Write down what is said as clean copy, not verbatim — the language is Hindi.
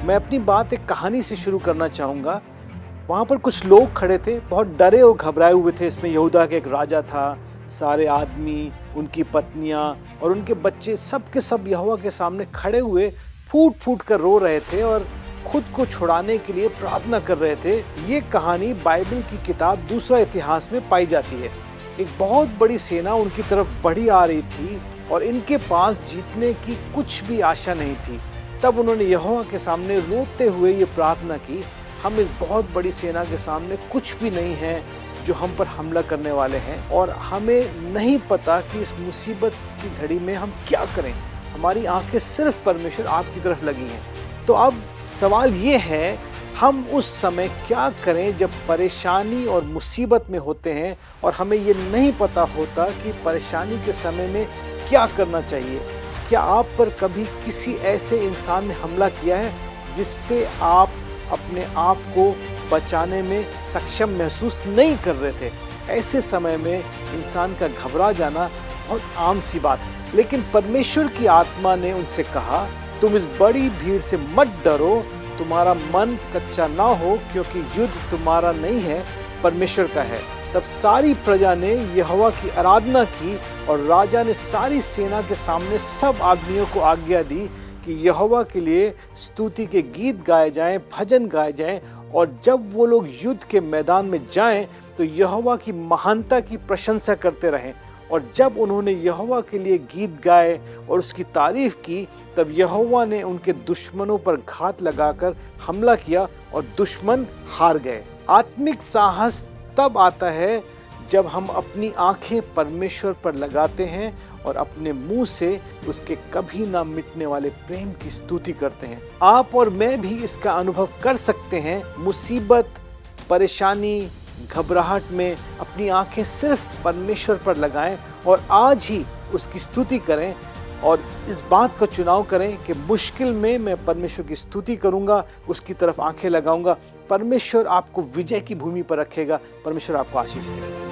मैं अपनी बात एक कहानी से शुरू करना चाहूँगा। वहाँ पर कुछ लोग खड़े थे, बहुत डरे और घबराए हुए थे। इसमें यहूदा के एक राजा था, सारे आदमी, उनकी पत्नियाँ और उनके बच्चे सब के सब यहोवा के सामने खड़े हुए फूट फूट कर रो रहे थे और खुद को छुड़ाने के लिए प्रार्थना कर रहे थे। ये कहानी बाइबल की किताब दूसरा इतिहास में पाई जाती है। एक बहुत बड़ी सेना उनकी तरफ बढ़ी आ रही थी और इनके पास जीतने की कुछ भी आशा नहीं थी। तब उन्होंने यहोवा के सामने रोते हुए ये प्रार्थना की, हम इस बहुत बड़ी सेना के सामने कुछ भी नहीं है जो हम पर हमला करने वाले हैं और हमें नहीं पता कि इस मुसीबत की घड़ी में हम क्या करें। हमारी आंखें सिर्फ परमेश्वर आपकी तरफ लगी हैं। तो अब सवाल ये है, हम उस समय क्या करें जब परेशानी और मुसीबत में होते हैं और हमें ये नहीं पता होता कि परेशानी के समय में क्या करना चाहिए। क्या आप पर कभी किसी ऐसे इंसान ने हमला किया है जिससे आप अपने आप को बचाने में सक्षम महसूस नहीं कर रहे थे? ऐसे समय में इंसान का घबरा जाना बहुत आम सी बात है। लेकिन परमेश्वर की आत्मा ने उनसे कहा, तुम इस बड़ी भीड़ से मत डरो, तुम्हारा मन कच्चा ना हो, क्योंकि युद्ध तुम्हारा नहीं है, परमेश्वर का है। तब सारी प्रजा ने यहोवा की आराधना की और राजा ने सारी सेना के सामने सब आदमियों को आज्ञा दी कि यहोवा के लिए स्तुति के गीत गाए जाएं, भजन गाए जाएं, और जब वो लोग युद्ध के मैदान में जाएं तो यहोवा की महानता की प्रशंसा करते रहें। और जब उन्होंने यहोवा के लिए गीत गाए और उसकी तारीफ की, तब यहोवा ने उनके दुश्मनों पर घात लगाकर हमला किया और दुश्मन हार गए। आत्मिक साहस तब आता है जब हम अपनी आंखें परमेश्वर पर लगाते हैं और अपने मुंह से उसके कभी ना मिटने वाले प्रेम की स्तुति करते हैं। आप और मैं भी इसका अनुभव कर सकते हैं। मुसीबत, परेशानी, घबराहट में अपनी आंखें सिर्फ परमेश्वर पर लगाएं और आज ही उसकी स्तुति करें और इस बात का चुनाव करें कि मुश्किल में मैं परमेश्वर की स्तुति करूंगा, उसकी तरफ आंखें लगाऊंगा। परमेश्वर आपको विजय की भूमि पर रखेगा। परमेश्वर आपको आशीष दे।